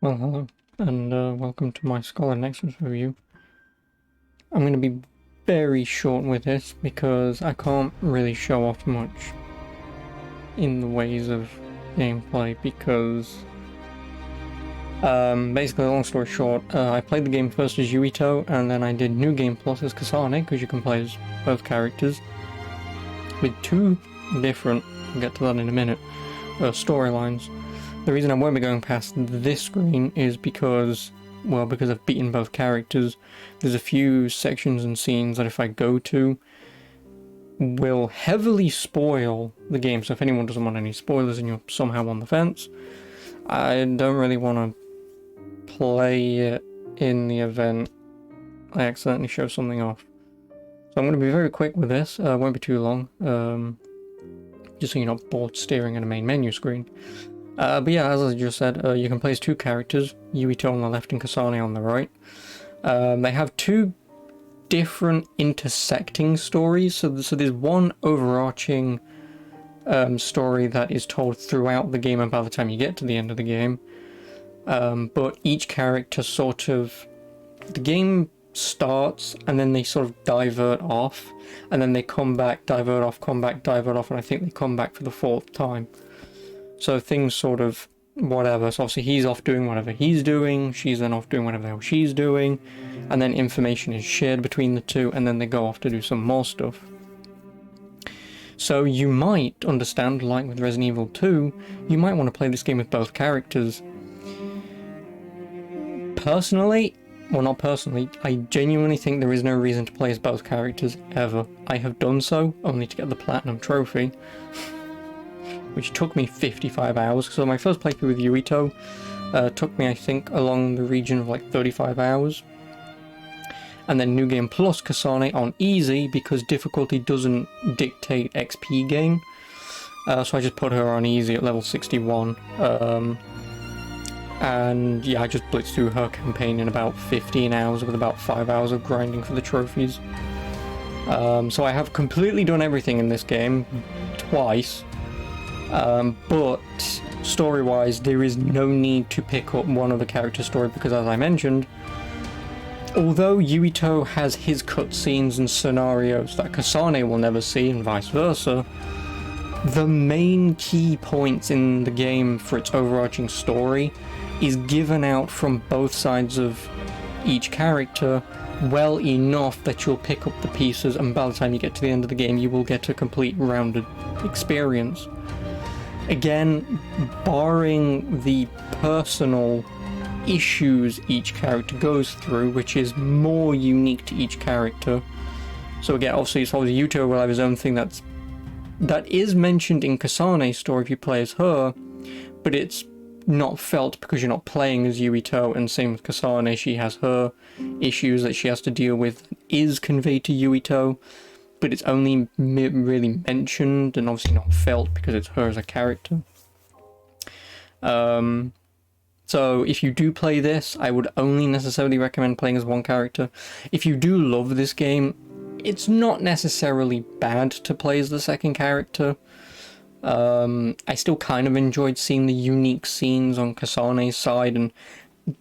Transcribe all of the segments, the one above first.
Well, hello, and welcome to my Scarlet Nexus review. I'm going to be very short with this because I can't really show off much in the ways of gameplay because, basically, long story short, I played the game first as Yuito, and then I did New Game Plus as Kasane, because you can play as both characters, with two different, we'll get to that in a minute, storylines. The reason I won't be going past this screen is because, well, because I've beaten both characters. There's a few sections and scenes that if I go to, will heavily spoil the game. So if anyone doesn't want any spoilers and you're somehow on the fence, I don't really want to play it in the event I accidentally show something off. So I'm going to be very quick with this. It won't be too long, just so you're not bored staring at a main menu screen. But yeah, as I just said, you can play as two characters, Yuito on the left and Kasane on the right. They have two different intersecting stories, so there's one overarching story that is told throughout the game and by the time you get to the end of the game. But each character the game starts and then they sort of divert off, and then they come back, divert off, come back, divert off, and I think they come back for the fourth time. So things sort of whatever. So obviously he's off doing whatever he's doing, she's then off doing whatever the hell she's doing, and then information is shared between the two, and then they go off to do some more stuff. So you might understand, like with Resident Evil 2, you might want to play this game with both characters. Personally, well, not personally, I genuinely think there is no reason to play as both characters ever. I have done so only to get the Platinum Trophy, which took me 55 hours. So my first playthrough with Yuito took me, I think, along the region of like 35 hours. And then New Game Plus Kasane on easy, because difficulty doesn't dictate XP gain. So I just put her on easy at level 61. And yeah, I just blitzed through her campaign in about 15 hours with about 5 hours of grinding for the trophies. So I have completely done everything in this game twice. But story-wise, there is no need to pick up one other character's story, because as I mentioned, although Yuito has his cutscenes and scenarios that Kasane will never see and vice versa, the main key points in the game for its overarching story is given out from both sides of each character well enough that you'll pick up the pieces, and by the time you get to the end of the game you will get a complete rounded experience. Again, barring the personal issues each character goes through, which is more unique to each character. So again, obviously Yuito will have his own thing that is mentioned in Kasane's story if you play as her, but it's not felt because you're not playing as Yuito, and same with Kasane, she has her issues that she has to deal with, is conveyed to Yuito, but it's only really mentioned and obviously not felt because it's her as a character. So if you do play this, I would only necessarily recommend playing as one character. If you do love this game, it's not necessarily bad to play as the second character. I still kind of enjoyed seeing the unique scenes on Kasane's side and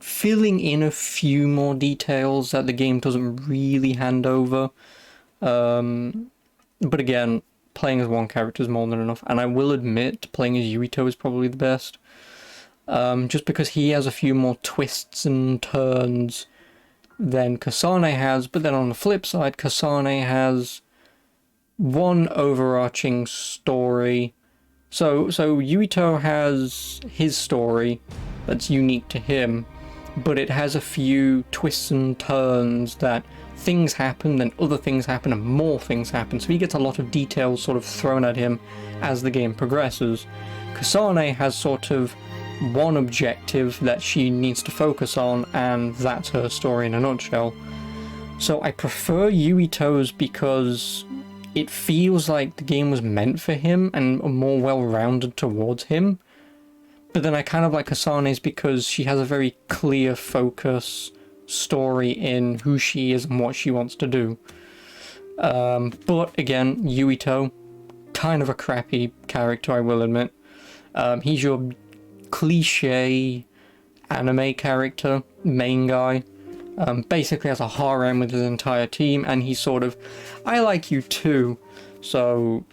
filling in a few more details that the game doesn't really hand over. But again, playing as one character is more than enough, and I will admit playing as Yuito is probably the best. Just because he has a few more twists and turns than Kasane has, but then on the flip side, Kasane has one overarching story. So Yuito has his story that's unique to him, but it has a few twists and turns that things happen, then other things happen, and more things happen. So he gets a lot of details sort of thrown at him as the game progresses. Kasane has sort of one objective that she needs to focus on, and that's her story in a nutshell. So I prefer Yuito's because it feels like the game was meant for him and more well-rounded towards him. But then I kind of like Kasane's because she has a very clear focus story in who she is and what she wants to do. But again, Yuito, kind of a crappy character, I will admit. He's your cliche anime character, main guy. Basically has a harem with his entire team, and he's sort of, I like you too. So,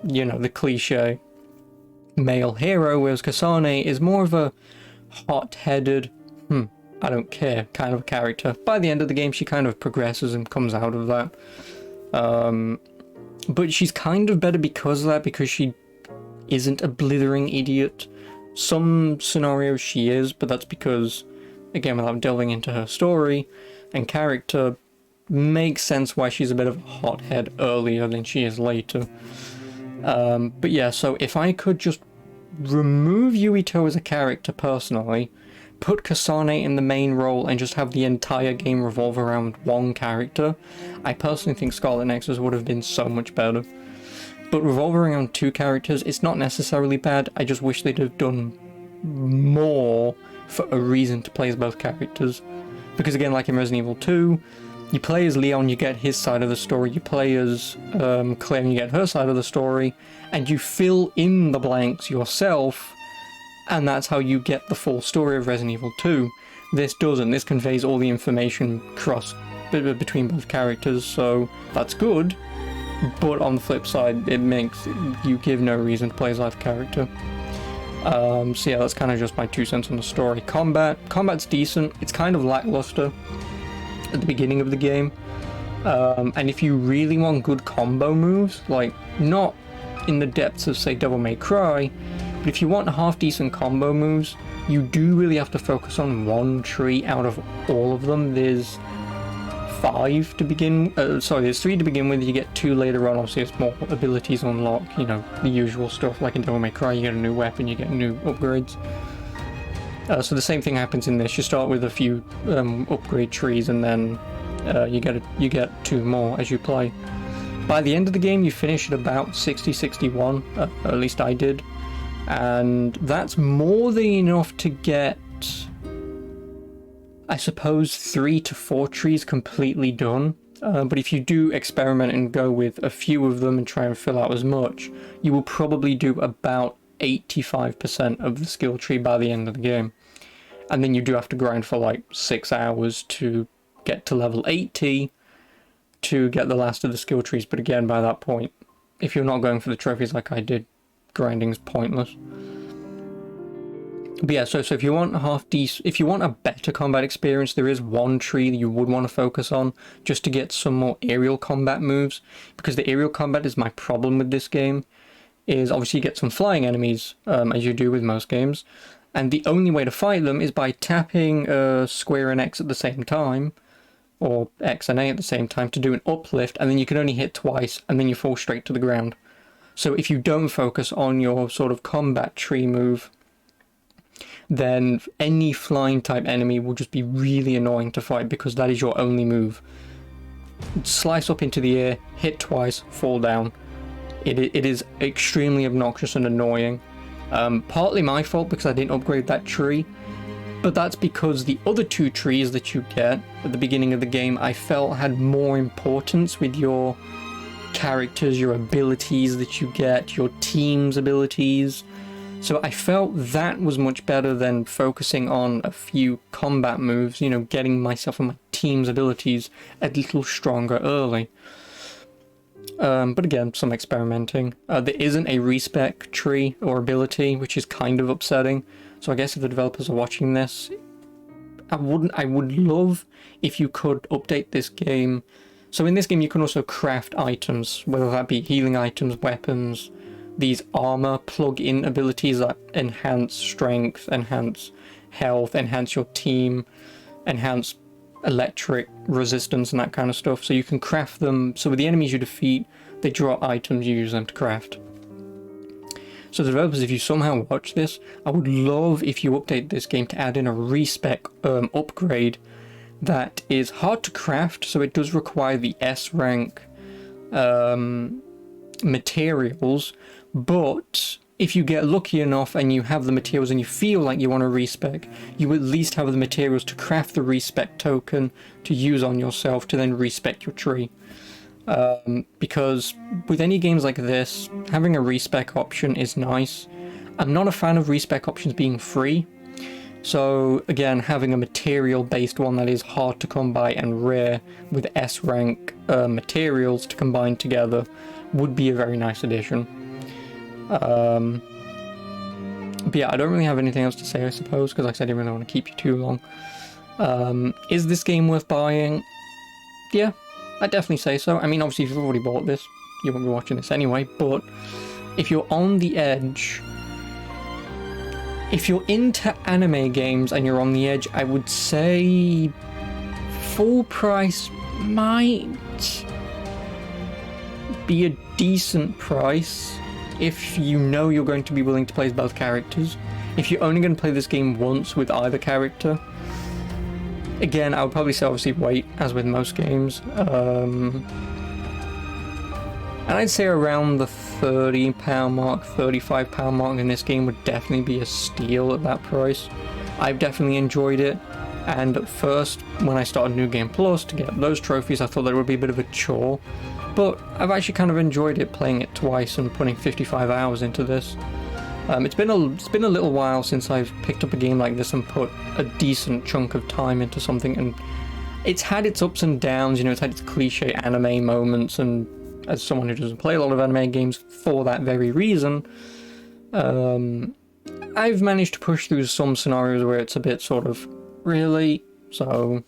you know, the cliche male hero, whereas Kasane is more of a hot-headed, I don't care kind of character. By the end of the game, she kind of progresses and comes out of that. But she's kind of better because of that, because she isn't a blithering idiot. Some scenarios she is, but that's because, again, without delving into her story and character, makes sense why she's a bit of a hothead earlier than she is later. But yeah, so if I could just remove Yuito as a character personally, put Kasane in the main role, and just have the entire game revolve around one character, I personally think Scarlet Nexus would have been so much better. But revolving around two characters, it's not necessarily bad. I just wish they'd have done more for a reason to play as both characters. Because again, like in Resident Evil 2, you play as Leon, you get his side of the story, you play as Claire and you get her side of the story, and you fill in the blanks yourself, and that's how you get the full story of Resident Evil 2. This doesn't. This conveys all the information between both characters, so that's good. But on the flip side, it makes you give no reason to play as either character. So yeah, that's kind of just my 2 cents on the story. Combat's decent. It's kind of lackluster at the beginning of the game. And if you really want good combo moves, like not in the depths of say Devil May Cry, but if you want half-decent combo moves, you do really have to focus on one tree out of all of them. There's 5 to begin, there's 3 to begin with, you get 2 later on, obviously it's more abilities unlock, you know, the usual stuff, like in Devil May Cry, you get a new weapon, you get new upgrades. So the same thing happens in this, you start with a few upgrade trees, and then you get 2 more as you play. By the end of the game, you finish at about 60-61, at least I did, and that's more than enough to get, I suppose, 3 to 4 trees completely done. But if you do experiment and go with a few of them and try and fill out as much, you will probably do about 85% of the skill tree by the end of the game. And then you do have to grind for like 6 hours to get to level 80 to get the last of the skill trees. But again, by that point, if you're not going for the trophies like I did, grinding's pointless. But yeah, so if you want if you want a better combat experience, there is one tree that you would want to focus on just to get some more aerial combat moves, because the aerial combat is my problem with this game. Is obviously you get some flying enemies, as you do with most games, and the only way to fight them is by tapping square and X at the same time, or X and A at the same time, to do an uplift, and then you can only hit twice, and then you fall straight to the ground. So if you don't focus on your sort of combat tree move, then any flying type enemy will just be really annoying to fight, because that is your only move. Slice up into the air, hit twice, fall down. It is extremely obnoxious and annoying. Partly my fault because I didn't upgrade that tree, but that's because the other 2 trees that you get at the beginning of the game I felt had more importance with your characters, your abilities that you get, your team's abilities. So I felt that was much better than focusing on a few combat moves, you know, getting myself and my team's abilities a little stronger early. But again, some experimenting. There isn't a respec tree or ability, which is kind of upsetting. So I guess if the developers are watching this, I would love if you could update this game. So in this game you can also craft items, whether that be healing items, weapons, these armor plug-in abilities that enhance strength, enhance health, enhance your team, enhance electric resistance and that kind of stuff. So you can craft them, so with the enemies you defeat, they drop items, you use them to craft. So the developers, if you somehow watch this, I would love if you update this game to add in a respec upgrade that is hard to craft, so it does require the S rank materials, but if you get lucky enough and you have the materials and you feel like you want to respec, you at least have the materials to craft the respec token to use on yourself to then respec your tree. Because with any games like this, having a respec option is nice. I'm not a fan of respec options being free. So again, having a material-based one that is hard to come by and rare with S rank materials to combine together would be a very nice addition. But yeah, I don't really have anything else to say, I suppose, because like I said, I didn't really want to keep you too long. Is this game worth buying? Yeah, I'd definitely say so. I mean, obviously, if you've already bought this, you won't be watching this anyway, but if you're on the edge, if you're into anime games and you're on the edge, I would say full price might be a decent price if you know you're going to be willing to play as both characters. If you're only going to play this game once with either character, again, I would probably say obviously wait, as with most games. And I'd say around the £30 mark, £35 mark in this game would definitely be a steal at that price. I've definitely enjoyed it, and at first, when I started New Game Plus to get those trophies, I thought that it would be a bit of a chore. But I've actually kind of enjoyed it, playing it twice and putting 55 hours into this. It's been a little while since I've picked up a game like this and put a decent chunk of time into something, and it's had its ups and downs, you know, it's had its cliche anime moments, and as someone who doesn't play a lot of anime games for that very reason, I've managed to push through some scenarios where it's a bit sort of, really? So,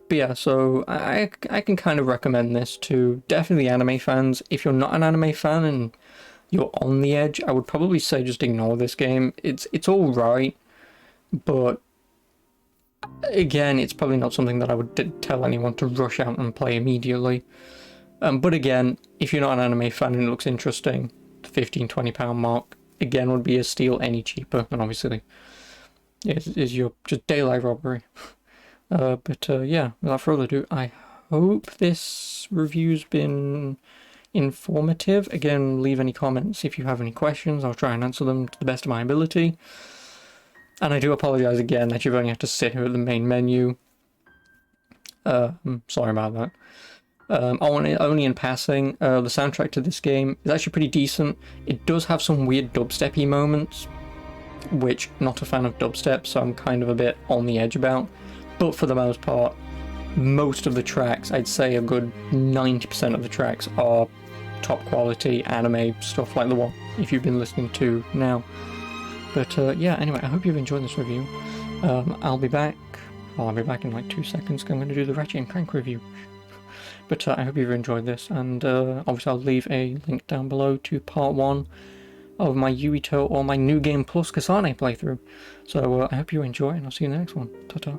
but yeah, so I can kind of recommend this to definitely anime fans. If you're not an anime fan and you're on the edge, I would probably say just ignore this game. It's all right, but again, it's probably not something that I would tell anyone to rush out and play immediately. But again, if you're not an anime fan and it looks interesting, the £15-20 mark again would be a steal any cheaper, and obviously is your just daylight robbery. But yeah, without further ado, I hope this review's been informative. Again, leave any comments if you have any questions. I'll try and answer them to the best of my ability. And I do apologize again that you've only had to sit here at the main menu. Sorry about that. Only in passing, the soundtrack to this game is actually pretty decent. It does have some weird dubstep-y moments, which, not a fan of dubstep, so I'm kind of a bit on the edge about. But for the most part, most of the tracks, I'd say a good 90% of the tracks, are top quality anime stuff like the one if you've been listening to now. But yeah, anyway, I hope you've enjoyed this review. I'll be back in like 2 seconds, because I'm going to do the Ratchet and Clank review. But I hope you've enjoyed this, and obviously I'll leave a link down below to part 1 of my Yuito or my New Game Plus Kasane playthrough. So I hope you enjoy, and I'll see you in the next one. Ta-ta.